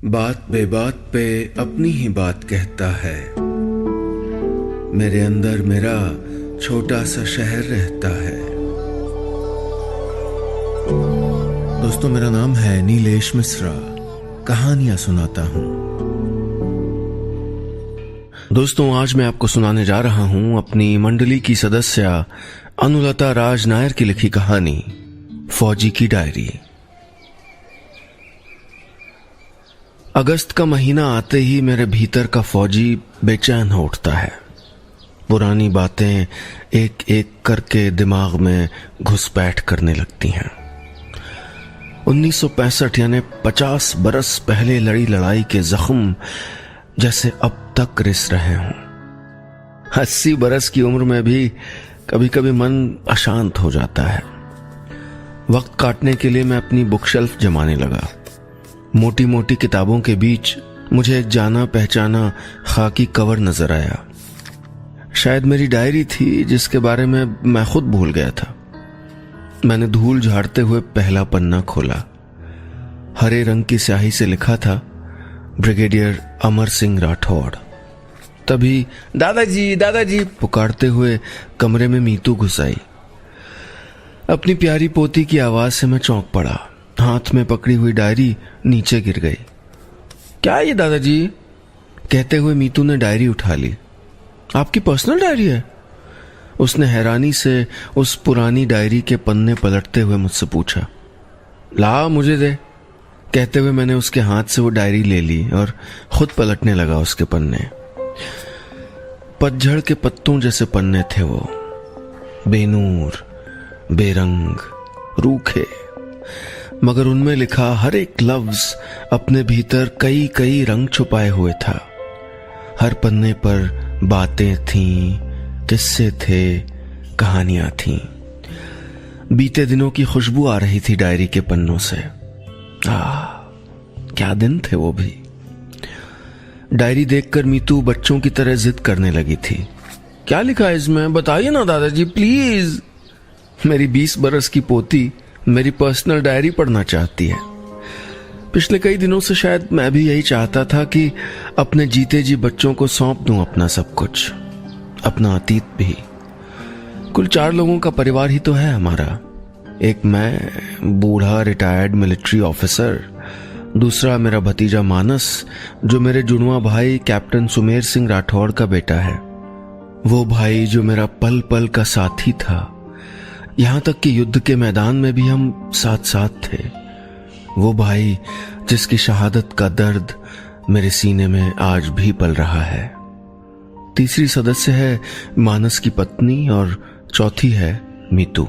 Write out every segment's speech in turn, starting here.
बात बेबात पे अपनी ही बात कहता है। मेरे अंदर मेरा छोटा सा शहर रहता है। दोस्तों, मेरा नाम है नीलेश मिश्रा। कहानियां सुनाता हूं। दोस्तों, आज मैं आपको सुनाने जा रहा हूं अपनी मंडली की सदस्य अनुलता राज नायर की लिखी कहानी फौजी की डायरी। अगस्त का महीना आते ही मेरे भीतर का फौजी बेचैन हो उठता है। पुरानी बातें एक एक करके दिमाग में घुसपैठ करने लगती हैं। 1965 यानी 50 बरस पहले लड़ी लड़ाई के जख्म जैसे अब तक रिस रहे हों। 80 बरस की उम्र में भी कभी कभी मन अशांत हो जाता है। वक्त काटने के लिए मैं अपनी बुकशेल्फ जमाने लगा। मोटी मोटी किताबों के बीच मुझे एक जाना पहचाना खाकी कवर नजर आया। शायद मेरी डायरी थी जिसके बारे में मैं खुद भूल गया था। मैंने धूल झाड़ते हुए पहला पन्ना खोला। हरे रंग की स्याही से लिखा था ब्रिगेडियर अमर सिंह राठौड़। तभी दादाजी दादाजी पुकारते हुए कमरे में मीतू घुस आई। अपनी प्यारी पोती की आवाज से मैं चौंक पड़ा। हाथ में पकड़ी हुई डायरी नीचे गिर गई। क्या है ये दादाजी? कहते हुए मीतू ने डायरी उठा ली। आपकी पर्सनल डायरी है? उसने हैरानी से उस पुरानी डायरी के पन्ने पलटते हुए मुझसे पूछा। ला मुझे दे। कहते हुए मैंने उसके हाथ से वो डायरी ले ली और खुद पलटने लगा उसके पन्ने। पतझड़ के पत्तों जैसे पन्ने थे वो, बेनूर, बेरंग, रूखे, मगर उनमें लिखा हर एक लफ्ज अपने भीतर कई कई रंग छुपाए हुए था। हर पन्ने पर बातें थीं, किस्से थे, कहानियां थीं। बीते दिनों की खुशबू आ रही थी डायरी के पन्नों से। क्या दिन थे वो भी। डायरी देखकर मीतू बच्चों की तरह जिद करने लगी थी। क्या लिखा है इसमें? बताइए ना दादाजी प्लीज। मेरी 20 बरस की पोती मेरी पर्सनल डायरी पढ़ना चाहती है। पिछले कई दिनों से शायद मैं भी यही चाहता था कि अपने जीते जी बच्चों को सौंप दूं अपना सब कुछ, अपना अतीत भी। कुल 4 लोगों का परिवार ही तो है हमारा। एक मैं, बूढ़ा रिटायर्ड मिलिट्री ऑफिसर। दूसरा मेरा भतीजा मानस, जो मेरे जुड़वा भाई कैप्टन सुमेर सिंह राठौड़ का बेटा है। वो भाई जो मेरा पल पल का साथी था। यहां तक कि युद्ध के मैदान में भी हम साथ साथ थे। वो भाई जिसकी शहादत का दर्द मेरे सीने में आज भी पल रहा है। तीसरी सदस्य है मानस की पत्नी और चौथी है मीतू।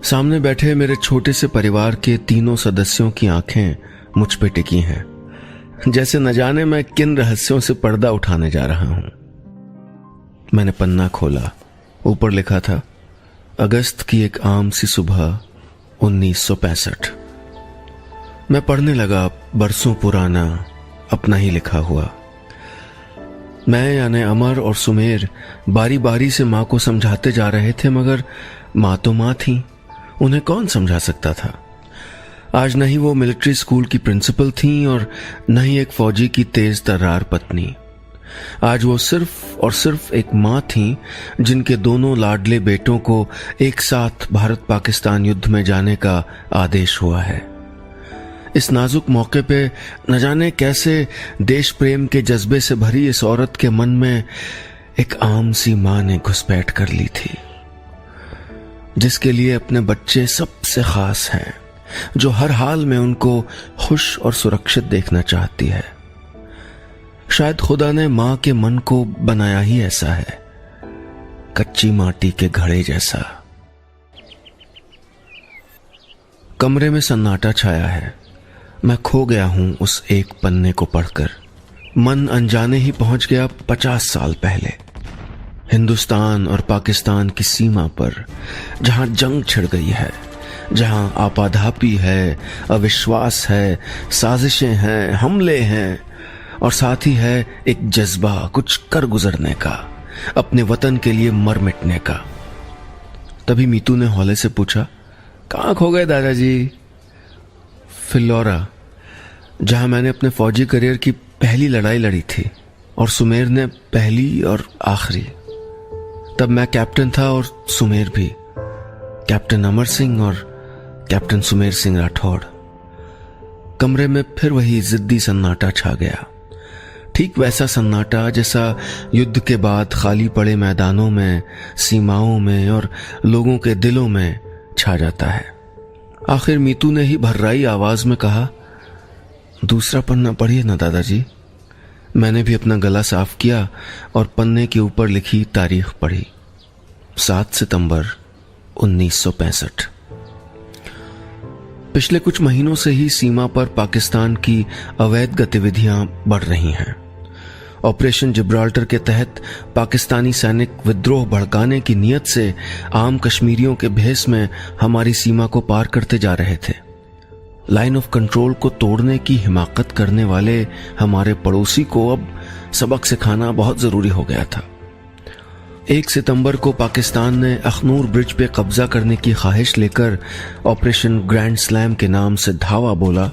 सामने बैठे मेरे छोटे से परिवार के तीनों सदस्यों की आंखें मुझ पे टिकी हैं, जैसे न जाने मैं किन रहस्यों से पर्दा उठाने जा रहा हूं। मैंने पन्ना खोला। ऊपर लिखा था अगस्त की एक आम सी सुबह 1965। मैं पढ़ने लगा बरसों पुराना अपना ही लिखा हुआ। मैं यानी अमर और सुमेर बारी बारी से माँ को समझाते जा रहे थे, मगर माँ तो माँ थी, उन्हें कौन समझा सकता था। आज नहीं वो मिलिट्री स्कूल की प्रिंसिपल थीं और न ही एक फौजी की तेज तर्रार पत्नी। आज वो सिर्फ और सिर्फ एक माँ थीं जिनके दोनों लाडले बेटों को एक साथ भारत पाकिस्तान युद्ध में जाने का आदेश हुआ है। इस नाजुक मौके पे न जाने कैसे देश प्रेम के जज्बे से भरी इस औरत के मन में एक आम सी माँ ने घुसपैठ कर ली थी, जिसके लिए अपने बच्चे सबसे खास हैं, जो हर हाल में उनको खुश और सुरक्षित देखना चाहती है। शायद खुदा ने माँ के मन को बनाया ही ऐसा है, कच्ची माटी के घड़े जैसा। कमरे में सन्नाटा छाया है। मैं खो गया हूं उस एक पन्ने को पढ़कर। मन अनजाने ही पहुंच गया 50 साल पहले, हिंदुस्तान और पाकिस्तान की सीमा पर, जहां जंग छिड़ गई है, जहां आपाधापी है, अविश्वास है, साजिशें हैं, हमले हैं और साथ ही है एक जज्बा कुछ कर गुजरने का, अपने वतन के लिए मर मिटने का। तभी मीतू ने हौले से पूछा, कहाँ खो गए दादाजी? फिल्लौरा। जहां मैंने अपने फौजी करियर की पहली लड़ाई लड़ी थी और सुमेर ने पहली और आखिरी। तब मैं कैप्टन था और सुमेर भी, कैप्टन अमर सिंह और कैप्टन सुमेर सिंह राठौड़। कमरे में फिर वही जिद्दी सन्नाटा छा गया, ठीक वैसा सन्नाटा जैसा युद्ध के बाद खाली पड़े मैदानों में, सीमाओं में और लोगों के दिलों में छा जाता है। आखिर मीतू ने ही भर्राई आवाज में कहा, दूसरा पन्ना पढ़िए ना दादाजी। मैंने भी अपना गला साफ किया और पन्ने के ऊपर लिखी तारीख पढ़ी, 7 सितंबर 1965। पिछले कुछ महीनों से ही सीमा पर पाकिस्तान की अवैध गतिविधियां बढ़ रही हैं। ऑपरेशन जिब्राल्टर के तहत पाकिस्तानी सैनिक विद्रोह भड़काने की नीयत से आम कश्मीरियों के भेष में हमारी सीमा को पार करते जा रहे थे। लाइन ऑफ कंट्रोल को तोड़ने की हिमाकत करने वाले हमारे पड़ोसी को अब सबक सिखाना बहुत जरूरी हो गया था। 1 सितंबर को पाकिस्तान ने अखनूर ब्रिज पे कब्जा करने की ख्वाहिश लेकर ऑपरेशन ग्रैंड स्लैम के नाम से धावा बोला,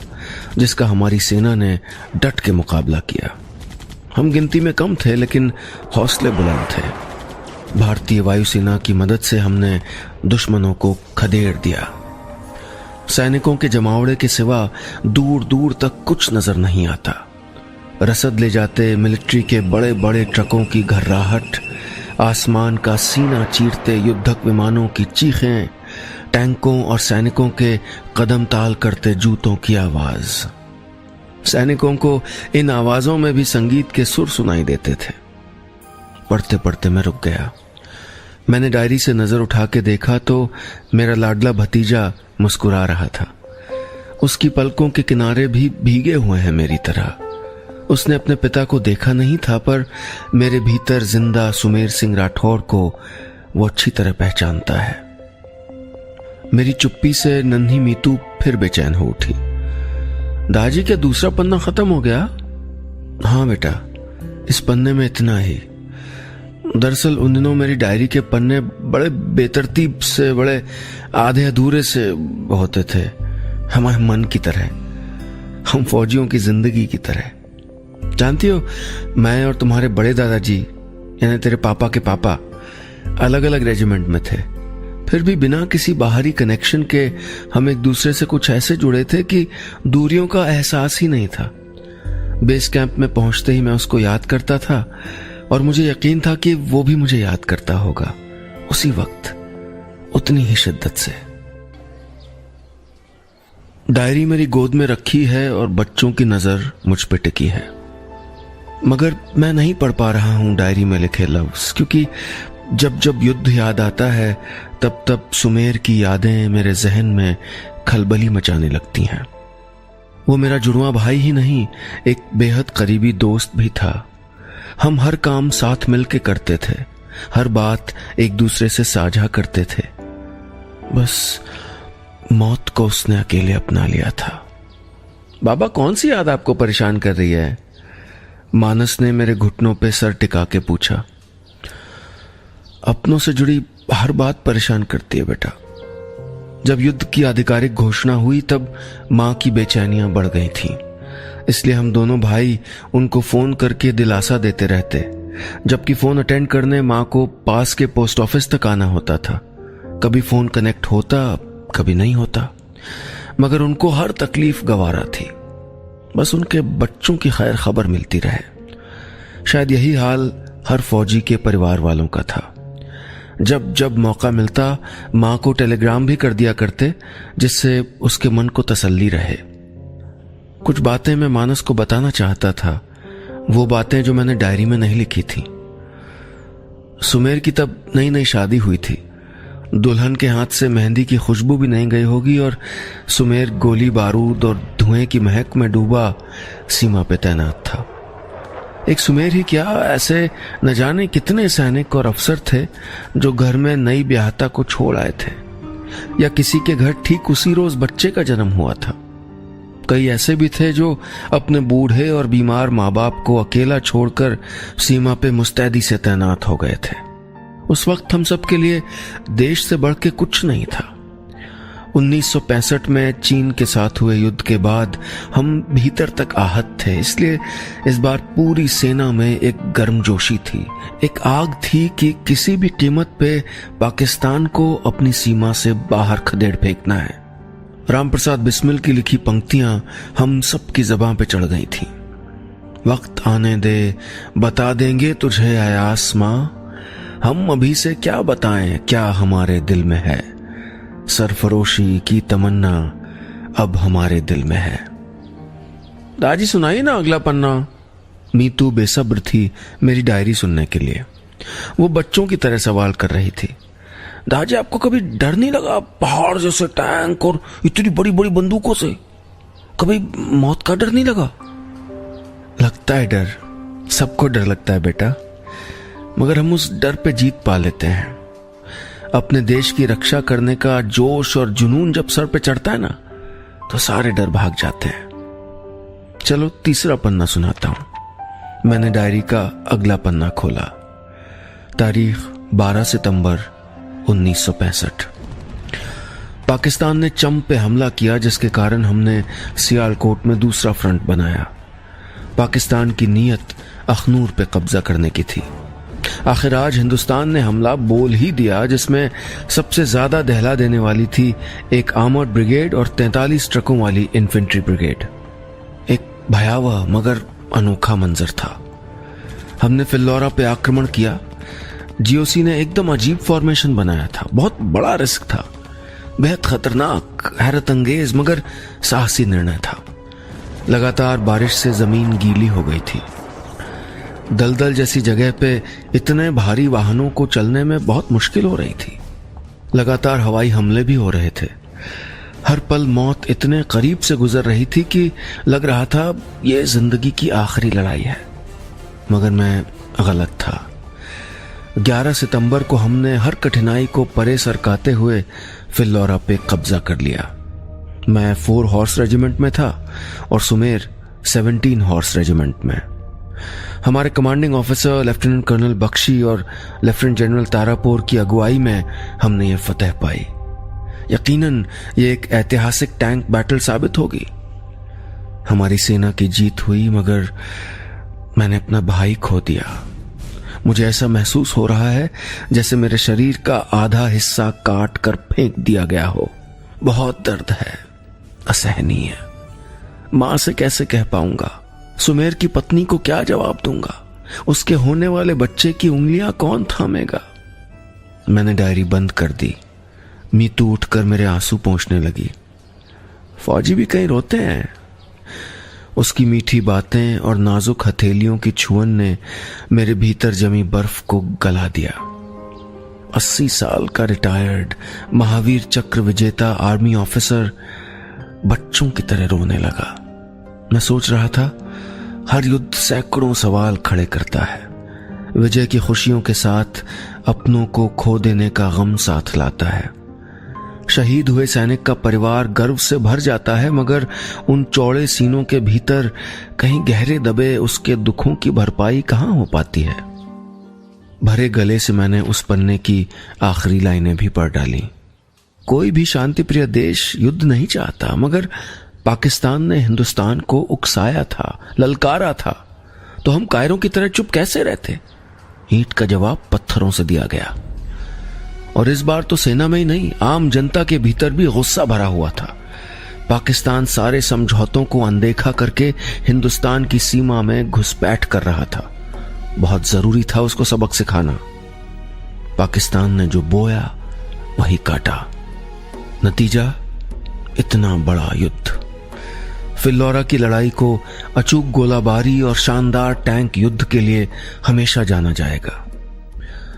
जिसका हमारी सेना ने डट के मुकाबला किया। हम गिनती में कम थे लेकिन हौसले बुलंद थे। भारतीय वायुसेना की मदद से हमने दुश्मनों को खदेड़ दिया। सैनिकों के जमावड़े के सिवा दूर दूर तक कुछ नजर नहीं आता। रसद ले जाते मिलिट्री के बड़े बड़े ट्रकों की घर्राहट, आसमान का सीना चीरते युद्धक विमानों की चीखें, टैंकों और सैनिकों के कदम ताल करते जूतों की आवाज। सैनिकों को इन आवाजों में भी संगीत के सुर सुनाई देते थे। पढ़ते पढ़ते मैं रुक गया। मैंने डायरी से नजर उठा के देखा तो मेरा लाडला भतीजा मुस्कुरा रहा था। उसकी पलकों के किनारे भी भीगे हुए हैं मेरी तरह। उसने अपने पिता को देखा नहीं था, पर मेरे भीतर जिंदा सुमेर सिंह राठौड़ को वो अच्छी तरह पहचानता है। मेरी चुप्पी से नन्ही मीतू फिर बेचैन हो उठी। दादी, क्या दूसरा पन्ना खत्म हो गया? हाँ बेटा, इस पन्ने में इतना ही। दरअसल उन दिनों मेरी डायरी के पन्ने बड़े बेतरतीब से, बड़े आधे अधूरे से होते थे, हमारे मन की तरह, हम फौजियों की जिंदगी की तरह। जानती हो, मैं और तुम्हारे बड़े दादाजी यानी तेरे पापा के पापा अलग अलग रेजिमेंट में थे, फिर भी बिना किसी बाहरी कनेक्शन के हम एक दूसरे से कुछ ऐसे जुड़े थे कि दूरियों का एहसास ही नहीं था। बेस कैंप में पहुंचते ही मैं उसको याद करता था और मुझे यकीन था कि वो भी मुझे याद करता होगा, उसी वक्त, उतनी ही शिद्दत से। डायरी मेरी गोद में रखी है और बच्चों की नजर मुझ पे टिकी है, मगर मैं नहीं पढ़ पा रहा हूं डायरी में लिखे लफ्ज, क्योंकि जब जब युद्ध याद आता है तब तब सुमेर की यादें मेरे जहन में खलबली मचाने लगती हैं। वो मेरा जुड़वां भाई ही नहीं, एक बेहद करीबी दोस्त भी था। हम हर काम साथ मिलके करते थे, हर बात एक दूसरे से साझा करते थे। बस मौत को उसने अकेले अपना लिया था। बाबा, कौन सी याद आपको परेशान कर रही है? मानस ने मेरे घुटनों पे सर टिका के पूछा। अपनों से जुड़ी हर बात परेशान करती है बेटा। जब युद्ध की आधिकारिक घोषणा हुई तब मां की बेचैनियां बढ़ गई थीं, इसलिए हम दोनों भाई उनको फोन करके दिलासा देते रहते, जबकि फोन अटेंड करने मां को पास के पोस्ट ऑफिस तक आना होता था। कभी फोन कनेक्ट होता, कभी नहीं होता, मगर उनको हर तकलीफ गवारा थी, बस उनके बच्चों की खैर खबर मिलती रहे। शायद यही हाल हर फौजी के परिवार वालों का था। जब जब मौका मिलता मां को टेलीग्राम भी कर दिया करते, जिससे उसके मन को तसल्ली रहे। कुछ बातें मैं मानस को बताना चाहता था, वो बातें जो मैंने डायरी में नहीं लिखी थी। सुमेर की तब नई नई शादी हुई थी। दुल्हन के हाथ से मेहंदी की खुशबू भी नहीं गई होगी और सुमेर गोली बारूद और धुएं की महक में डूबा सीमा पे तैनात था। एक सुमेर ही क्या, ऐसे न जाने कितने सैनिक और अफसर थे जो घर में नई ब्याहता को छोड़ आए थे, या किसी के घर ठीक उसी रोज बच्चे का जन्म हुआ था। कई ऐसे भी थे जो अपने बूढ़े और बीमार माँ बाप को अकेला छोड़कर सीमा पे मुस्तैदी से तैनात हो गए थे। उस वक्त हम सब के लिए देश से बढ़ के कुछ नहीं था। 1965 में चीन के साथ हुए युद्ध के बाद हम भीतर तक आहत थे, इसलिए इस बार पूरी सेना में एक गर्मजोशी थी, एक आग थी कि किसी भी कीमत पे पाकिस्तान को अपनी सीमा से बाहर खदेड़ फेंकना है। राम प्रसाद बिस्मिल की लिखी पंक्तियां हम सबकी ज़बान पे चढ़ गई थी। वक्त आने दे, बता देंगे तुझे ऐ आसमां, हम अभी से क्या बताएं क्या हमारे दिल में है, सरफरोशी की तमन्ना अब हमारे दिल में है। दादी सुनाइए ना अगला पन्ना। मीतू बेसब्र थी मेरी डायरी सुनने के लिए। वो बच्चों की तरह सवाल कर रही थी। दादी आपको कभी डर नहीं लगा पहाड़ जैसे टैंक और इतनी बड़ी बड़ी बंदूकों से? कभी मौत का डर नहीं लगा? लगता है डर, सबको डर लगता है बेटा, मगर हम उस डर पे जीत पा लेते हैं। अपने देश की रक्षा करने का जोश और जुनून जब सर पे चढ़ता है ना, तो सारे डर भाग जाते हैं। चलो तीसरा पन्ना सुनाता हूं। मैंने डायरी का अगला पन्ना खोला। तारीख 12 सितंबर 1965। पाकिस्तान ने चम पे हमला किया, जिसके कारण हमने सियालकोट में दूसरा फ्रंट बनाया। पाकिस्तान की नीयत अखनूर पे कब्जा करने की थी। आखिर आज हिंदुस्तान ने हमला बोल ही दिया, जिसमें सबसे ज्यादा दहला देने वाली थी एक आर्मर्ड ब्रिगेड और 43 ट्रकों वाली इन्फेंट्री ब्रिगेड। एक भयावह मगर अनोखा मंजर था। हमने फिल्लौरा पे आक्रमण किया। जीओसी ने एकदम अजीब फॉर्मेशन बनाया था। बहुत बड़ा रिस्क था, बेहद खतरनाक, हैरत अंगेज मगर साहसी निर्णय था। लगातार बारिश से जमीन गीली हो गई थी। दलदल जैसी जगह पे इतने भारी वाहनों को चलने में बहुत मुश्किल हो रही थी। लगातार हवाई हमले भी हो रहे थे। हर पल मौत इतने करीब से गुजर रही थी कि लग रहा था ये जिंदगी की आखिरी लड़ाई है, मगर मैं गलत था। 11 सितंबर को हमने हर कठिनाई को परे सरकाते हुए फिल्लौरा पे कब्जा कर लिया। मैं 4 हॉर्स रेजिमेंट में था और सुमेर 17 हॉर्स रेजिमेंट में। हमारे commanding officer lieutenant colonel Bakshi और लेफ्टिनेंट जनरल तारापुर की अगुवाई में हमने ये फतह पाई। यकीनन ये एक ऐतिहासिक टैंक बैटल साबित होगी। हमारी सेना की जीत हुई, मगर मैंने अपना भाई खो दिया। मुझे ऐसा महसूस हो रहा है जैसे मेरे शरीर का आधा हिस्सा काट कर फेंक दिया गया हो। बहुत दर्द है, असहनीय। मां से कैसे कह पाऊंगा? सुमेर की पत्नी को क्या जवाब दूंगा? उसके होने वाले बच्चे की उंगलियां कौन थामेगा? मैंने डायरी बंद कर दी। मीतू उठकर मेरे आंसू पोंछने लगी। फौजी भी कहीं रोते हैं। उसकी मीठी बातें और नाजुक हथेलियों की छुअन ने मेरे भीतर जमी बर्फ को गला दिया। 80 साल का रिटायर्ड महावीर चक्र विजेता आर्मी ऑफिसर बच्चों की तरह रोने लगा। मैं सोच रहा था, हर युद्ध सैकड़ों सवाल खड़े करता है। विजय की खुशियों के साथ अपनों को खो देने का गम साथ लाता है। शहीद हुए सैनिक का परिवार गर्व से भर जाता है, मगर उन चौड़े सीनों के भीतर कहीं गहरे दबे उसके दुखों की भरपाई कहां हो पाती है। भरे गले से मैंने उस पन्ने की आखिरी लाइनें भी पढ़ डाली। कोई भी शांतिप्रिय देश युद्ध नहीं चाहता, मगर पाकिस्तान ने हिंदुस्तान को उकसाया था, ललकारा था, तो हम कायरों की तरह चुप कैसे रहते? ईंट का जवाब पत्थरों से दिया गया। और इस बार तो सेना में ही नहीं, आम जनता के भीतर भी गुस्सा भरा हुआ था। पाकिस्तान सारे समझौतों को अनदेखा करके हिंदुस्तान की सीमा में घुसपैठ कर रहा था। बहुत जरूरी था उसको सबक सिखाना। पाकिस्तान ने जो बोया वही काटा। नतीजा इतना बड़ा युद्ध। फिल्लौरा की लड़ाई को अचूक गोलाबारी और शानदार टैंक युद्ध के लिए हमेशा जाना जाएगा।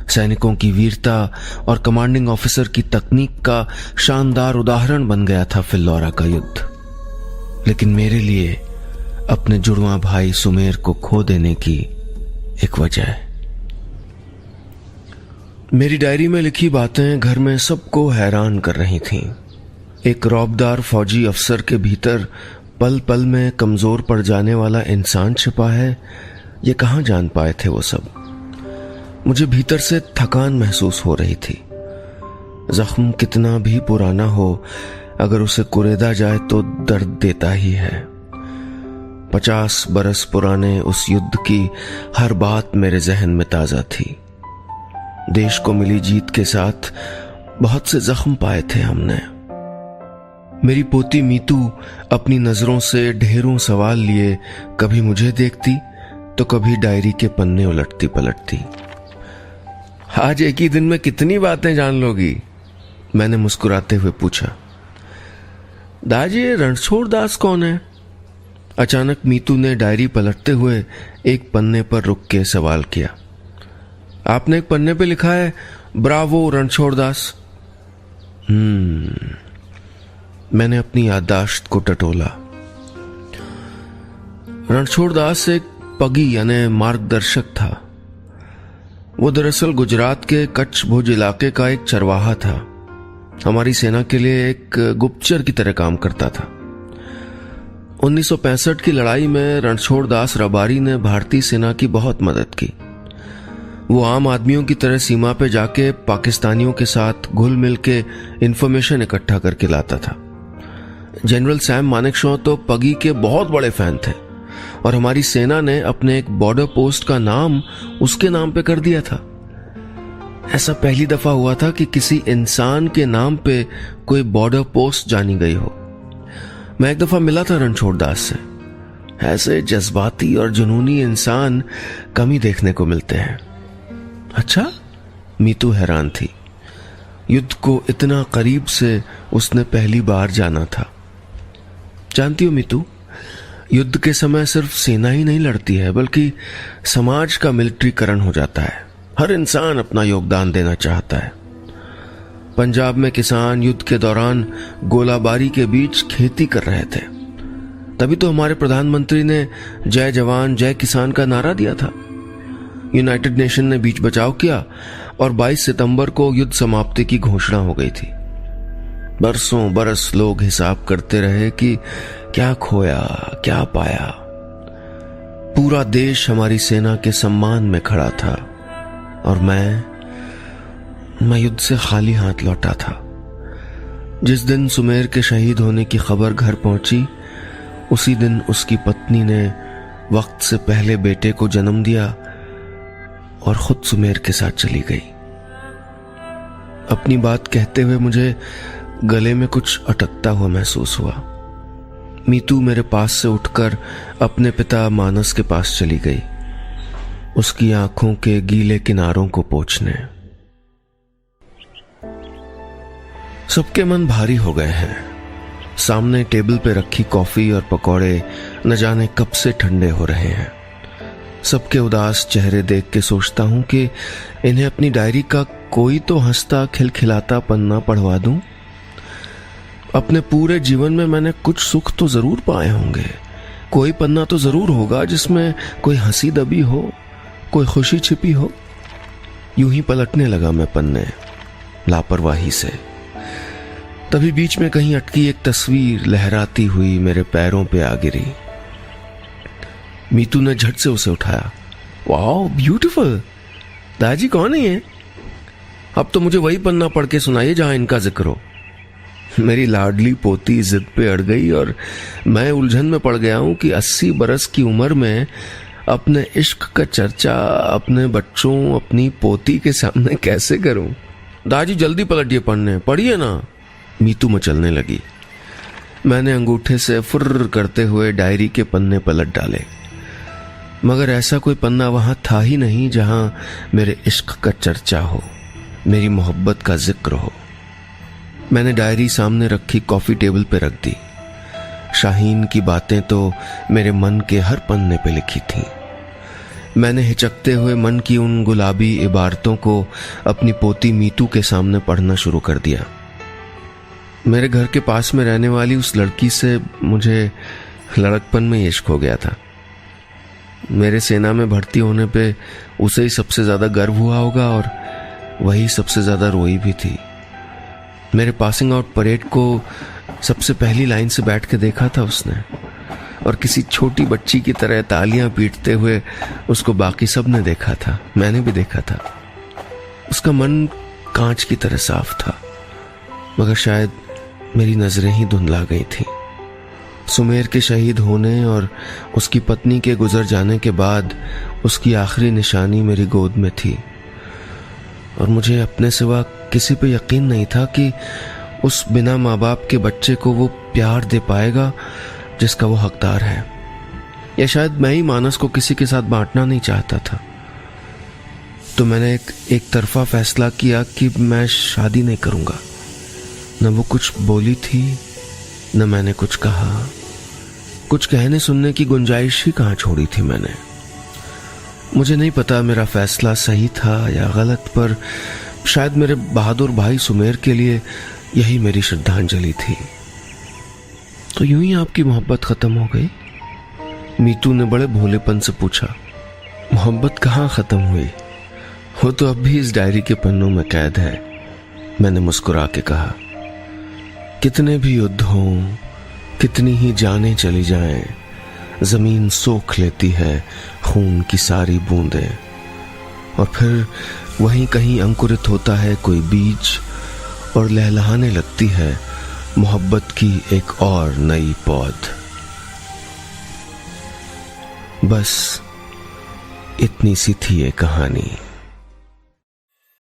सैनिकों की वीरता और कमांडिंग ऑफिसर की तकनीक का शानदार उदाहरण बन गया था फिल्लौरा का युद्ध। लेकिन मेरे लिए अपने जुड़वां भाई सुमेर को खो देने की एक वजह। मेरी डायरी में लिखी बातें घर में सबको हैरान कर रही थीं। एक रौबदार फौजी अफसर के भीतर पल पल में कमजोर पड़ जाने वाला इंसान छिपा है, ये कहां जान पाए थे वो सब। मुझे भीतर से थकान महसूस हो रही थी। जख्म कितना भी पुराना हो, अगर उसे कुरेदा जाए तो दर्द देता ही है। 50 बरस पुराने उस युद्ध की हर बात मेरे जहन में ताजा थी। देश को मिली जीत के साथ बहुत से जख्म पाए थे हमने। मेरी पोती मीतू अपनी नजरों से ढेरों सवाल लिए कभी मुझे देखती तो कभी डायरी के पन्ने उलटती पलटती। आज एक ही दिन में कितनी बातें जान लोगी? मैंने मुस्कुराते हुए पूछा। दादी, रणछोड़ दास कौन है? अचानक मीतू ने डायरी पलटते हुए एक पन्ने पर रुक के सवाल किया। आपने एक पन्ने पे लिखा है, ब्रावो रणछोड़ दास। मैंने अपनी याददाश्त को टटोला। रणछोड़ दास एक पगी यानी मार्गदर्शक था। वो दरअसल गुजरात के कच्छ भुज इलाके का एक चरवाहा था। हमारी सेना के लिए एक गुप्तचर की तरह काम करता था। 1965 की लड़ाई में रणछोड़ दास रबारी ने भारतीय सेना की बहुत मदद की। वो आम आदमियों की तरह सीमा पे जाके पाकिस्तानियों के साथ घुल मिल के इंफॉर्मेशन इकट्ठा करके लाता था। जनरल सैम मानेकशॉ तो पगी के बहुत बड़े फैन थे और हमारी सेना ने अपने एक बॉर्डर पोस्ट का नाम उसके नाम पे कर दिया था। ऐसा पहली दफा हुआ था कि किसी इंसान के नाम पे कोई बॉर्डर पोस्ट जानी गई हो। मैं एक दफा मिला था रणछोड़ दास से। ऐसे जज्बाती और जुनूनी इंसान कम ही देखने को मिलते हैं। अच्छा? मीतू हैरान थी। युद्ध को इतना करीब से उसने पहली बार जाना था। जानती हो मीतू, युद्ध के समय सिर्फ सेना ही नहीं लड़ती है बल्कि समाज का मिलिट्रीकरण हो जाता है। हर इंसान अपना योगदान देना चाहता है। पंजाब में किसान युद्ध के दौरान गोलाबारी के बीच खेती कर रहे थे। तभी तो हमारे प्रधानमंत्री ने जय जवान जय किसान का नारा दिया था। यूनाइटेड नेशन ने बीच बचाव किया और 22 सितंबर को युद्ध समाप्ति की घोषणा हो गई थी। बरसों बरस लोग हिसाब करते रहे कि क्या खोया क्या पाया। पूरा देश हमारी सेना के सम्मान में खड़ा था और मैं युद्ध से खाली हाथ लौटा था। जिस दिन सुमेर के शहीद होने की खबर घर पहुंची, उसी दिन उसकी पत्नी ने वक्त से पहले बेटे को जन्म दिया और खुद सुमेर के साथ चली गई। अपनी बात कहते हुए मुझे गले में कुछ अटकता हुआ महसूस हुआ। मीतू मेरे पास से उठकर अपने पिता मानस के पास चली गई, उसकी आंखों के गीले किनारों को पोंछने। सबके मन भारी हो गए हैं। सामने टेबल पे रखी कॉफी और पकौड़े न जाने कब से ठंडे हो रहे हैं। सबके उदास चेहरे देख के सोचता हूं कि इन्हें अपनी डायरी का कोई तो हंसता खिलखिलाता पन्ना पढ़वा दूं। अपने पूरे जीवन में मैंने कुछ सुख तो जरूर पाए होंगे। कोई पन्ना तो जरूर होगा जिसमें कोई हंसी दबी हो, कोई खुशी छिपी हो। यूं ही पलटने लगा मैं पन्ने लापरवाही से। तभी बीच में कहीं अटकी एक तस्वीर लहराती हुई मेरे पैरों पे आ गिरी। मीतू ने झट से उसे उठाया। Wow, beautiful. दादी कौन है ये? अब तो मुझे वही पन्ना पढ़ के सुनाइए जहां इनका जिक्र हो। मेरी लाडली पोती जिद पे अड़ गई और मैं उलझन में पड़ गया हूं कि 80 बरस की उम्र में अपने इश्क का चर्चा अपने बच्चों, अपनी पोती के सामने कैसे करूं। दादी जल्दी पलटिए पढ़ने, पढ़िए ना। मीतू मचलने लगी। मैंने अंगूठे से फुर्र करते हुए डायरी के पन्ने पलट डाले, मगर ऐसा कोई पन्ना वहां था ही नहीं जहां मेरे इश्क का चर्चा हो, मेरी मोहब्बत का जिक्र हो। मैंने डायरी सामने रखी कॉफी टेबल पे रख दी। शाहीन की बातें तो मेरे मन के हर पन्ने पे लिखी थीं। मैंने हिचकते हुए मन की उन गुलाबी इबारतों को अपनी पोती मीतू के सामने पढ़ना शुरू कर दिया। मेरे घर के पास में रहने वाली उस लड़की से मुझे लड़कपन में इश्क हो गया था। मेरे सेना में भर्ती होने पे उसे ही सबसे ज्यादा गर्व हुआ होगा और वही सबसे ज्यादा रोई भी थी। मेरे पासिंग आउट परेड को सबसे पहली लाइन से बैठ के देखा था उसने, और किसी छोटी बच्ची की तरह तालियां पीटते हुए उसको बाकी सब ने देखा था। मैंने भी देखा था। उसका मन कांच की तरह साफ था, मगर शायद मेरी नजरें ही धुंधला गई थी। सुमेर के शहीद होने और उसकी पत्नी के गुजर जाने के बाद उसकी आखिरी निशानी मेरी गोद में थी, और मुझे अपने सिवा किसी पे यकीन नहीं था कि उस बिना माँ बाप के बच्चे को वो प्यार दे पाएगा जिसका वो हकदार है। या शायद मैं ही मानस को किसी के साथ बांटना नहीं चाहता था। तो मैंने एक तरफा फैसला किया कि मैं शादी नहीं करूंगा। न वो कुछ बोली थी, न मैंने कुछ कहा। कुछ कहने सुनने की गुंजाइश ही कहाँ छोड़ी थी मैंने। मुझे नहीं पता मेरा फैसला सही था या गलत, पर शायद मेरे बहादुर भाई सुमेर के लिए यही मेरी श्रद्धांजलि थी। तो यूं ही आपकी मोहब्बत खत्म हो गई? मीतू ने बड़े भोलेपन से पूछा। मोहब्बत कहाँ खत्म हुई, वो तो अब भी इस डायरी के पन्नों में कैद है, मैंने मुस्कुरा के कहा। कितने भी युद्ध हों, कितनी ही जानें चली जाएं, जमीन सोख लेती है खून की सारी बूंदें, और फिर वहीं कहीं अंकुरित होता है कोई बीज और लहलहाने लगती है मोहब्बत की एक और नई पौध। बस इतनी सी थी ये कहानी।